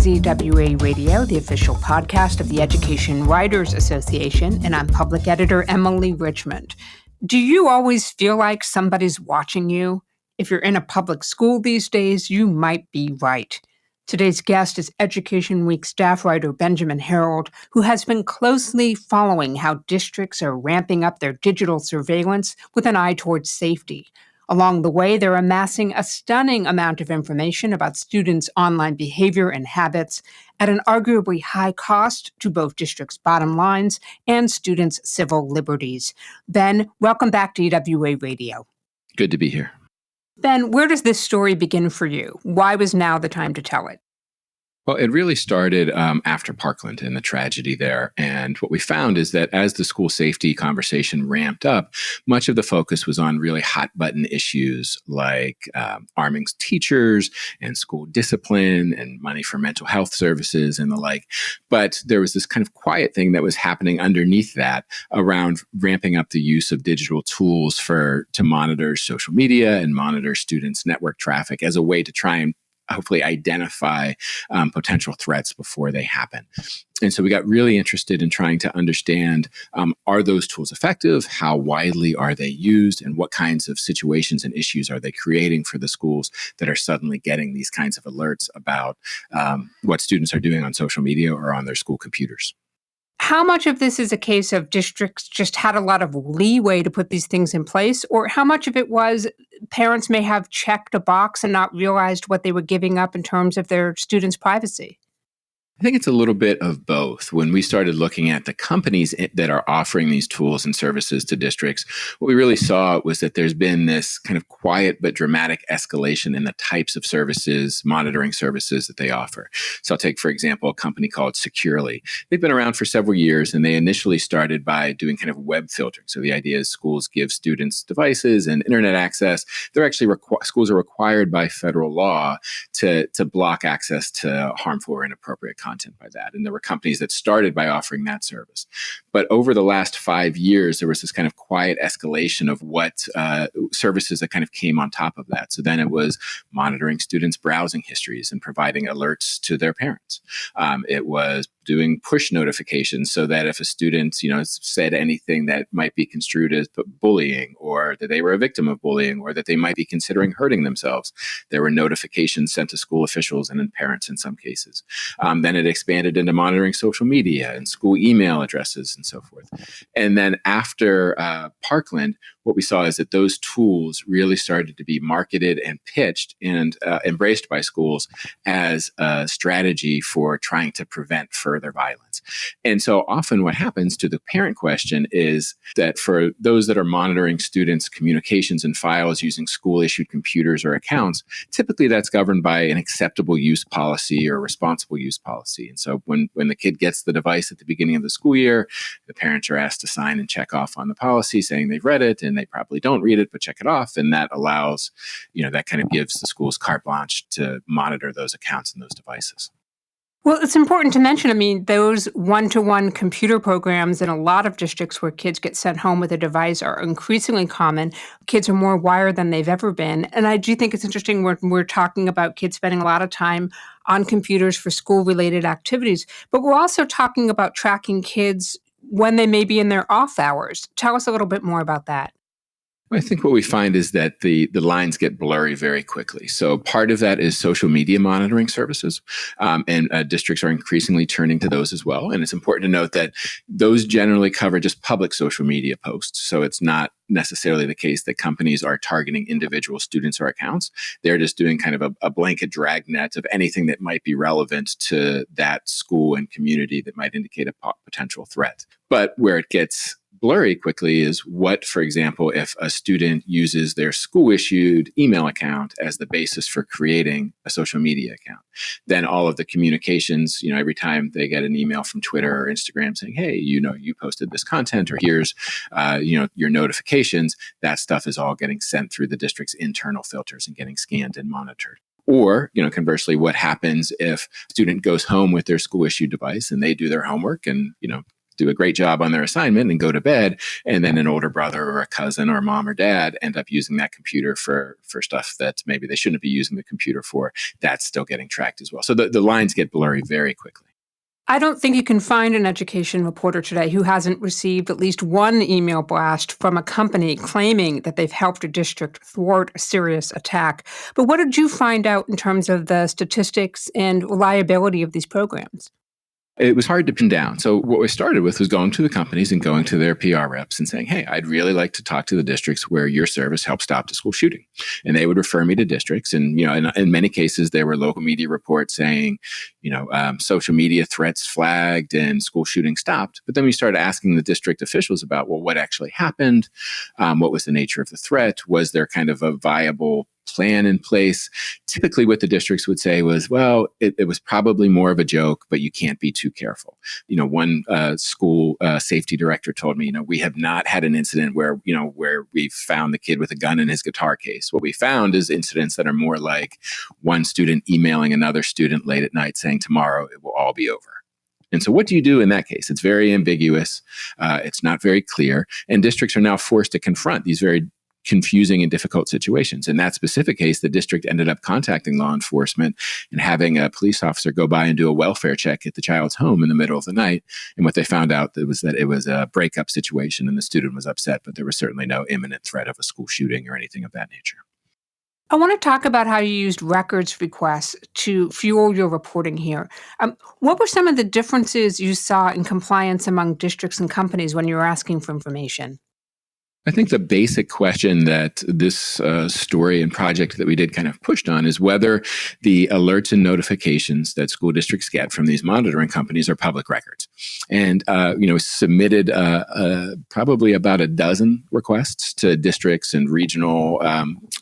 is EWA Radio, the official podcast of the Education Writers Association, and I'm public editor Emily Richmond. Do you always feel like somebody's watching you? If you're in a public school these days, you might be right. Today's guest is Education Week staff writer Benjamin Herold, who has been closely following how districts are ramping up their digital surveillance with an eye towards safety. Along the way, they're amassing a stunning amount of information about students' online behavior and habits at an arguably high cost to both districts' bottom lines and students' civil liberties. Ben, welcome back to EWA Radio. Good to be here. Ben, where does this story begin for you? Why was now the time to tell it? Well, it really started after Parkland and the tragedy there. And what we found is that as the school safety conversation ramped up, much of the focus was on really hot button issues like arming teachers and school discipline and money for mental health services and the like. But there was this kind of quiet thing that was happening underneath that around ramping up the use of digital tools to monitor social media and monitor students' network traffic as a way to try and hopefully identify potential threats before they happen. And so we got really interested in trying to understand, are those tools effective? How widely are they used? And what kinds of situations and issues are they creating for the schools that are suddenly getting these kinds of alerts about what students are doing on social media or on their school computers? How much of this is a case of districts just had a lot of leeway to put these things in place, or how much of it was parents may have checked a box and not realized what they were giving up in terms of their students' privacy? I think it's a little bit of both. When we started looking at the companies that are offering these tools and services to districts, what we really saw was that there's been this kind of quiet but dramatic escalation in the types of services, monitoring services that they offer. So I'll take, for example, a company called Securely. They've been around for several years, and they initially started by doing kind of web filtering. So the idea is schools give students devices and internet access. They're actually schools are required by federal law to block access to harmful or inappropriate content by that. And there were companies that started by offering that service. But over the last 5 years, there was this kind of quiet escalation of what services that kind of came on top of that. So then it was monitoring students' browsing histories and providing alerts to their parents. It was doing push notifications so that if a student, said anything that might be construed as bullying, or that they were a victim of bullying, or that they might be considering hurting themselves, there were notifications sent to school officials and then parents in some cases. Then it expanded into monitoring social media and school email addresses and so forth. And then after Parkland, what we saw is that those tools really started to be marketed and pitched and embraced by schools as a strategy for trying to prevent further violence. And so often what happens to the parent question is that for those that are monitoring students' communications and files using school-issued computers or accounts, typically that's governed by an acceptable use policy or responsible use policy. And so when the kid gets the device at the beginning of the school year, the parents are asked to sign and check off on the policy saying they've read it, and they probably don't read it, but check it off. And that allows, that kind of gives the schools carte blanche to monitor those accounts and those devices. Well, it's important to mention, those one-to-one computer programs in a lot of districts where kids get sent home with a device are increasingly common. Kids are more wired than they've ever been. And I do think it's interesting when we're talking about kids spending a lot of time on computers for school-related activities, but we're also talking about tracking kids when they may be in their off hours. Tell us a little bit more about that. I think what we find is that the lines get blurry very quickly. So part of that is social media monitoring services, and districts are increasingly turning to those as well. And it's important to note that those generally cover just public social media posts. So it's not necessarily the case that companies are targeting individual students or accounts. They're just doing kind of a blanket dragnet of anything that might be relevant to that school and community that might indicate a potential threat. But where it gets blurry quickly is what, for example, if a student uses their school-issued email account as the basis for creating a social media account, then all of the communications, every time they get an email from Twitter or Instagram saying, hey, you posted this content, or here's, your notifications, that stuff is all getting sent through the district's internal filters and getting scanned and monitored. Or, conversely, what happens if a student goes home with their school-issued device and they do their homework and, do a great job on their assignment and go to bed, and then an older brother or a cousin or mom or dad end up using that computer for stuff that maybe they shouldn't be using the computer for. That's still getting tracked as well. So the lines get blurry very quickly. I don't think you can find an education reporter today who hasn't received at least one email blast from a company claiming that they've helped a district thwart a serious attack. But what did you find out in terms of the statistics and reliability of these programs? It was hard to pin down. So what we started with was going to the companies and going to their PR reps and saying, hey, I'd really like to talk to the districts where your service helped stop the school shooting. And they would refer me to districts. And, in many cases, there were local media reports saying, social media threats flagged and school shooting stopped. But then we started asking the district officials about, well, what actually happened? What was the nature of the threat? Was there kind of a viable plan in place? Typically what the districts would say was, well, it was probably more of a joke, but you can't be too careful. One school safety director told me, we have not had an incident where we found the kid with a gun in his guitar case. What we found is incidents that are more like one student emailing another student late at night saying, tomorrow it will all be over. And so what do you do in that case? It's very ambiguous. It's not very clear. And districts are now forced to confront these very confusing and difficult situations. In that specific case, the district ended up contacting law enforcement and having a police officer go by and do a welfare check at the child's home in the middle of the night. And what they found out was that it was a breakup situation and the student was upset, but there was certainly no imminent threat of a school shooting or anything of that nature. I want to talk about how you used records requests to fuel your reporting here. What were some of the differences you saw in compliance among districts and companies when you were asking for information? I think the basic question that this story and project that we did kind of pushed on is whether the alerts and notifications that school districts get from these monitoring companies are public records. And, submitted probably about a dozen requests to districts and regional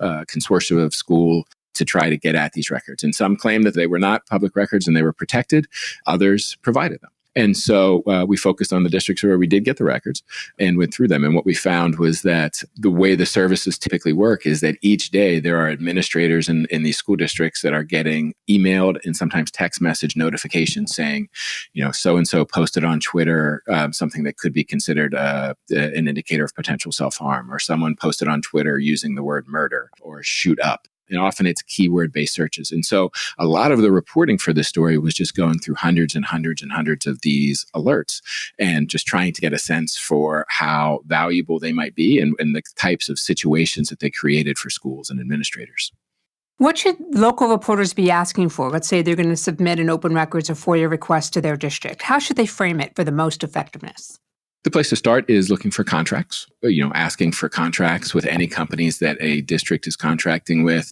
consortia of school to try to get at these records. And some claimed that they were not public records and they were protected. Others provided them. And so we focused on the districts where we did get the records and went through them. And what we found was that the way the services typically work is that each day there are administrators in these school districts that are getting emailed and sometimes text message notifications saying, so-and-so posted on Twitter something that could be considered an indicator of potential self-harm, or someone posted on Twitter using the word murder or shoot up. And often it's keyword-based searches. And so a lot of the reporting for this story was just going through hundreds and hundreds and hundreds of these alerts and just trying to get a sense for how valuable they might be and the types of situations that they created for schools and administrators. What should local reporters be asking for? Let's say they're going to submit an open records or FOIA request to their district. How should they frame it for the most effectiveness? The place to start is looking for contracts, asking for contracts with any companies that a district is contracting with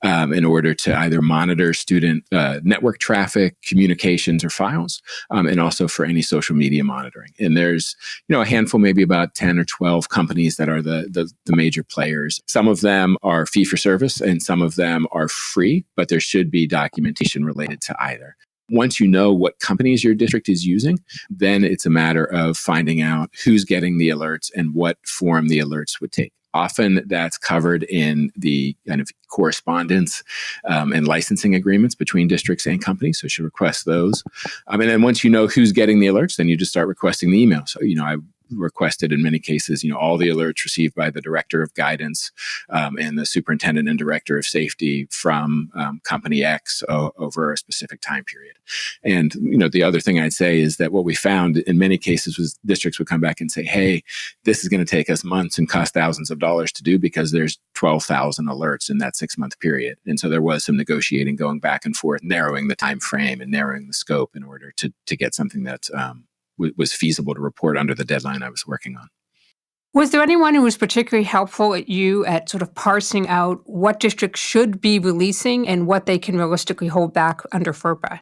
in order to either monitor student network traffic, communications, or files, and also for any social media monitoring. And there's, a handful, maybe about 10 or 12 companies that are the major players. Some of them are fee for service and some of them are free, but there should be documentation related to either. Once you know what companies your district is using, then it's a matter of finding out who's getting the alerts and what form the alerts would take. Often that's covered in the kind of correspondence and licensing agreements between districts and companies. So you should request those. And then once you know who's getting the alerts, then you just start requesting the email. So, I requested in many cases, all the alerts received by the director of guidance and the superintendent and director of safety from company X over a specific time period. And, the other thing I'd say is that what we found in many cases was districts would come back and say, hey, this is going to take us months and cost thousands of dollars to do because there's 12,000 alerts in that 6-month period. And so there was some negotiating going back and forth, narrowing the time frame and narrowing the scope in order to get something that was feasible to report under the deadline I was working on. Was there anyone who was particularly helpful at you at sort of parsing out what districts should be releasing and what they can realistically hold back under FERPA?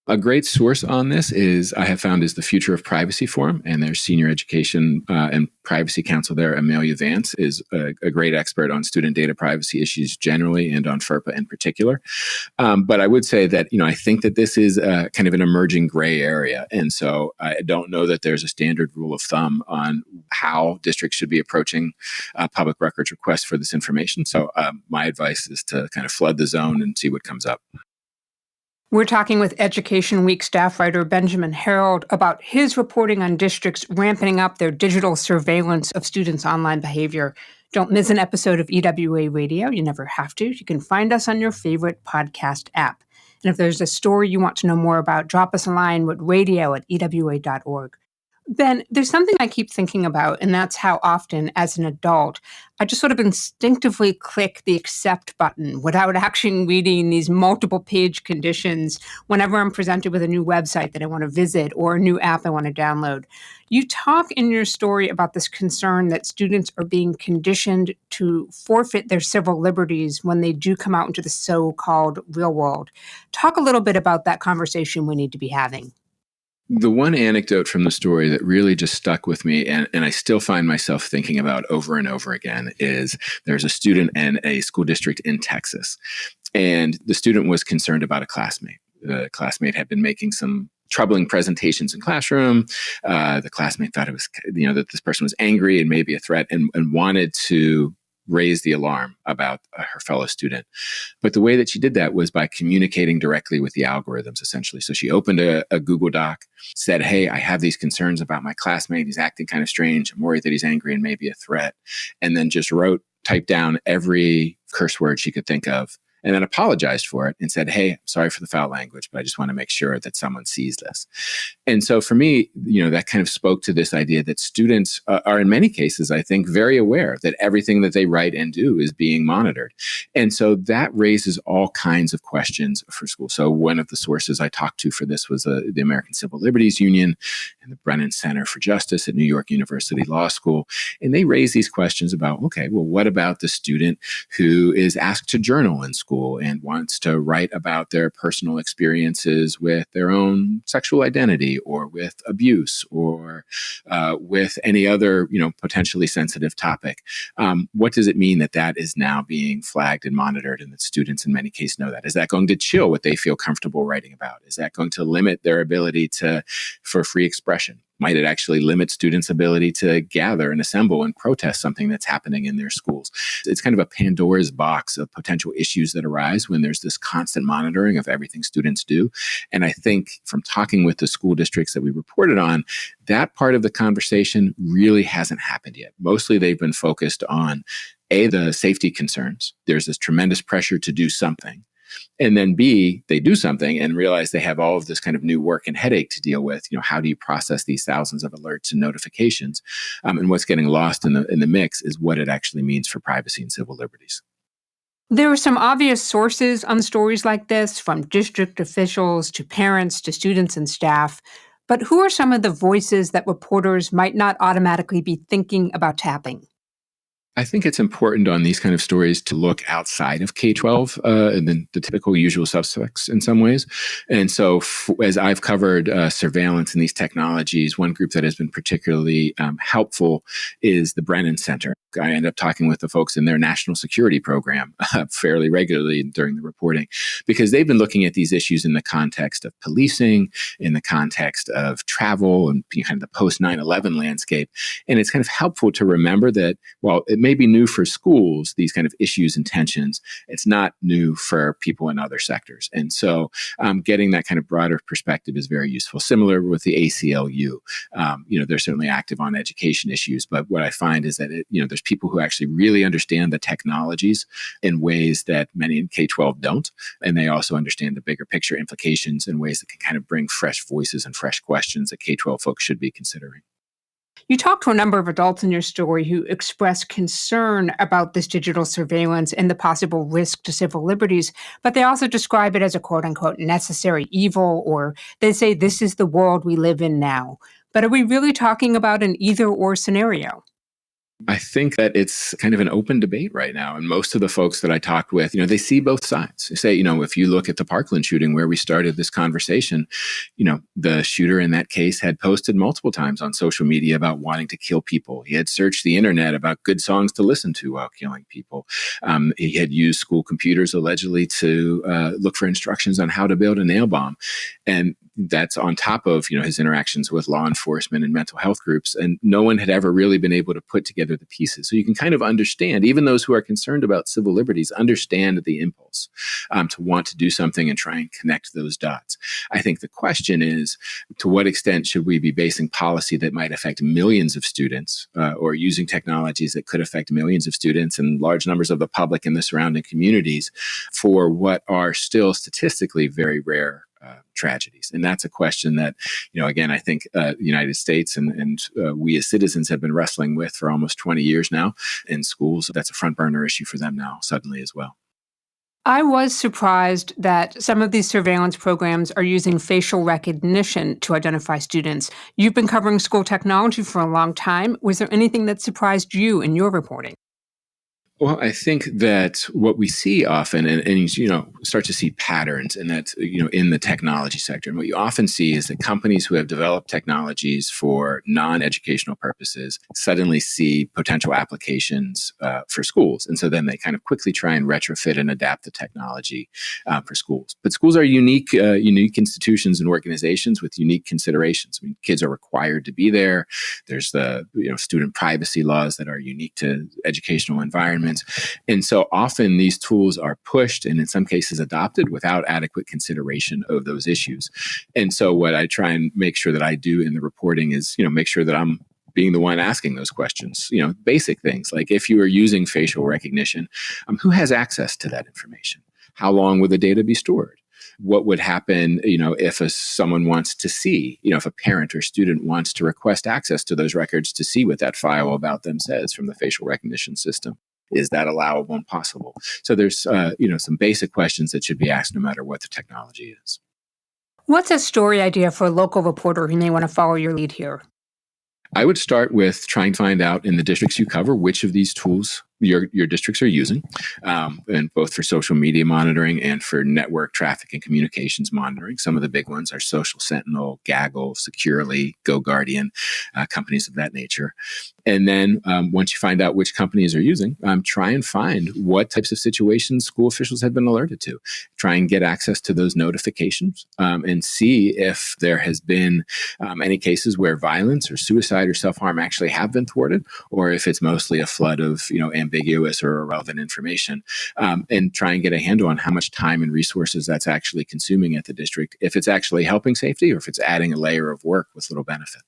A great source on this I have found is the Future of Privacy Forum, and their senior education and privacy counsel there, Amelia Vance, is a great expert on student data privacy issues generally and on FERPA in particular. But I would say that, I think that this is kind of an emerging gray area. And so I don't know that there's a standard rule of thumb on how districts should be approaching public records requests for this information. So my advice is to kind of flood the zone and see what comes up. We're talking with Education Week staff writer Benjamin Harold about his reporting on districts ramping up their digital surveillance of students' online behavior. Don't miss an episode of EWA Radio. You never have to. You can find us on your favorite podcast app. And if there's a story you want to know more about, drop us a line with radio@ewa.org. Ben, there's something I keep thinking about, and that's how often, as an adult, I just sort of instinctively click the accept button without actually reading these multiple page conditions whenever I'm presented with a new website that I want to visit or a new app I want to download. You talk in your story about this concern that students are being conditioned to forfeit their civil liberties when they do come out into the so-called real world. Talk a little bit about that conversation we need to be having. The one anecdote from the story that really just stuck with me, and I still find myself thinking about over and over again, is there's a student in a school district in Texas, and the student was concerned about a classmate. The classmate had been making some troubling presentations in classroom. The classmate thought it was, that this person was angry and maybe a threat, and wanted to raise the alarm about her fellow student. But the way that she did that was by communicating directly with the algorithms, essentially. So she opened a Google Doc, said, hey, I have these concerns about my classmate. He's acting kind of strange. I'm worried that he's angry and maybe a threat. And then just typed down every curse word she could think of, and then apologized for it and said, hey, I'm sorry for the foul language, but I just want to make sure that someone sees this. And so for me, that kind of spoke to this idea that students are in many cases, I think, very aware that everything that they write and do is being monitored. And so that raises all kinds of questions for school. So one of the sources I talked to for this was the American Civil Liberties Union and the Brennan Center for Justice at New York University Law School. And they raise these questions about, okay, well, what about the student who is asked to journal in school and wants to write about their personal experiences with their own sexual identity or with abuse or with any other, potentially sensitive topic? What does it mean that is now being flagged and monitored and that students in many cases know that? Is that going to chill what they feel comfortable writing about? Is that going to limit their ability for free expression? Might it actually limit students' ability to gather and assemble and protest something that's happening in their schools? It's kind of a Pandora's box of potential issues that arise when there's this constant monitoring of everything students do. And I think from talking with the school districts that we reported on, that part of the conversation really hasn't happened yet. Mostly they've been focused on the safety concerns. There's this tremendous pressure to do something. And then B, they do something and realize they have all of this kind of new work and headache to deal with. How do you process these thousands of alerts and notifications? And what's getting lost in the mix is what it actually means for privacy and civil liberties. There are some obvious sources on stories like this, from district officials to parents to students and staff. But who are some of the voices that reporters might not automatically be thinking about tapping? I think it's important on these kind of stories to look outside of K-12 and then the typical usual suspects in some ways. And so as I've covered surveillance and these technologies, one group that has been particularly helpful is the Brennan Center. I end up talking with the folks in their national security program fairly regularly during the reporting, because they've been looking at these issues in the context of policing, in the context of travel and kind of the post 9/11 landscape. And it's kind of helpful to remember that while it may be new for schools, these kind of issues and tensions, it's not new for people in other sectors. And so getting that kind of broader perspective is very useful. Similar with the ACLU, they're certainly active on education issues, but what I find is that there's people who actually really understand the technologies in ways that many in K-12 don't. And they also understand the bigger picture implications in ways that can kind of bring fresh voices and fresh questions that K-12 folks should be considering. You talked to a number of adults in your story who expressed concern about this digital surveillance and the possible risk to civil liberties, but they also describe it as a quote-unquote necessary evil, or they say this is the world we live in now. But are we really talking about an either-or scenario? I think that it's kind of an open debate right now. And most of the folks that I talked with, they see both sides. They say, if you look at the Parkland shooting where we started this conversation, the shooter in that case had posted multiple times on social media about wanting to kill people. He had searched the internet about good songs to listen to while killing people. He had used school computers allegedly to look for instructions on how to build a nail bomb. And that's on top of, his interactions with law enforcement and mental health groups. And no one had ever really been able to put together the pieces. So you can kind of understand, even those who are concerned about civil liberties understand the impulse to want to do something and try and connect those dots. I think the question is, to what extent should we be basing policy that might affect millions of students or using technologies that could affect millions of students and large numbers of the public in the surrounding communities for what are still statistically very rare tragedies? And that's a question that, again, I think the United States and we as citizens have been wrestling with for almost 20 years now in schools. That's a front burner issue for them now, suddenly as well. I was surprised that some of these surveillance programs are using facial recognition to identify students. You've been covering school technology for a long time. Was there anything that surprised you in your reporting? Well, I think that what we see often, and start to see patterns, and that's in the technology sector. And what you often see is that companies who have developed technologies for non-educational purposes suddenly see potential applications for schools, and so then they kind of quickly try and retrofit and adapt the technology for schools. But schools are unique institutions and organizations with unique considerations. I mean, kids are required to be there. There's the student privacy laws that are unique to educational environments. And so often these tools are pushed and in some cases adopted without adequate consideration of those issues. And so what I try and make sure that I do in the reporting is, make sure that I'm being the one asking those questions, basic things like if you are using facial recognition, who has access to that information? How long will the data be stored? What would happen, if someone wants to see, if a parent or student wants to request access to those records to see what that file about them says from the facial recognition system? Is that allowable and possible? So there's, some basic questions that should be asked no matter what the technology is. What's a story idea for a local reporter who may want to follow your lead here? I would start with trying to find out in the districts you cover which of these tools your districts are using, and both for social media monitoring and for network traffic and communications monitoring. Some of the big ones are Social Sentinel, Gaggle, Securely, GoGuardian, companies of that nature. And then once you find out which companies are using, try and find what types of situations school officials have been alerted to. Try and get access to those notifications and see if there has been any cases where violence or suicide or self-harm actually have been thwarted, or if it's mostly a flood of ambiguous or irrelevant information, and try and get a handle on how much time and resources that's actually consuming at the district, if it's actually helping safety or if it's adding a layer of work with little benefit.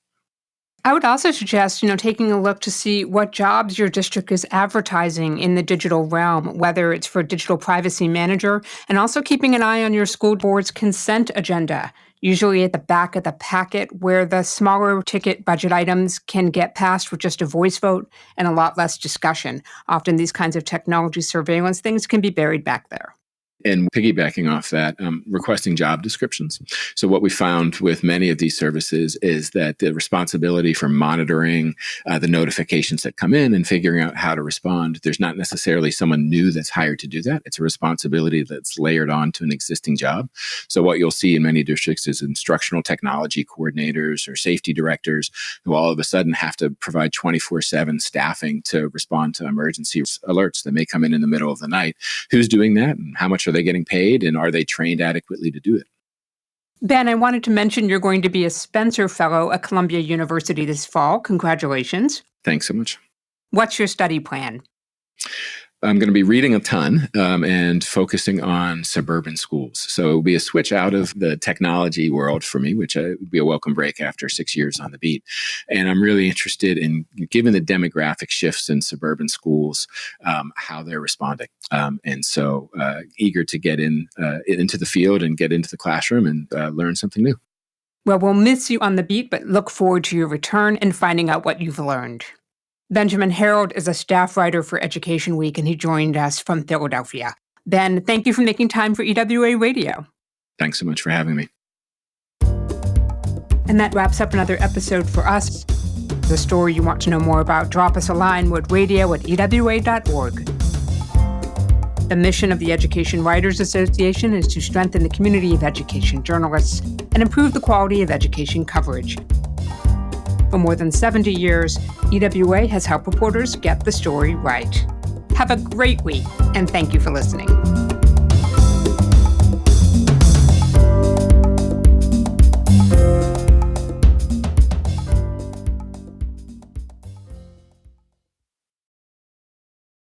I would also suggest, taking a look to see what jobs your district is advertising in the digital realm, whether it's for digital privacy manager, and also keeping an eye on your school board's consent agenda, usually at the back of the packet where the smaller ticket budget items can get passed with just a voice vote and a lot less discussion. Often these kinds of technology surveillance things can be buried back there. And piggybacking off that, requesting job descriptions. So what we found with many of these services is that the responsibility for monitoring the notifications that come in and figuring out how to respond, there's not necessarily someone new that's hired to do that. It's a responsibility that's layered on to an existing job. So what you'll see in many districts is instructional technology coordinators or safety directors who all of a sudden have to provide 24/7 staffing to respond to emergency alerts that may come in the middle of the night. Who's doing that and how much are they getting paid, and are they trained adequately to do it? Ben, I wanted to mention you're going to be a Spencer Fellow at Columbia University this fall. Congratulations. Thanks so much. What's your study plan? I'm going to be reading a ton and focusing on suburban schools. So it'll be a switch out of the technology world for me, which would be a welcome break after 6 years on the beat. And I'm really interested in, given the demographic shifts in suburban schools, how they're responding. And so eager to get into the field and get into the classroom and learn something new. Well, we'll miss you on the beat, but look forward to your return and finding out what you've learned. Benjamin Harold is a staff writer for Education Week, and he joined us from Philadelphia. Ben, thank you for making time for EWA Radio. Thanks so much for having me. And that wraps up another episode for us. The story you want to know more about, drop us a line with radio@ewa.org. The mission of the Education Writers Association is to strengthen the community of education journalists and improve the quality of education coverage. For more than 70 years, EWA has helped reporters get the story right. Have a great week, and thank you for listening.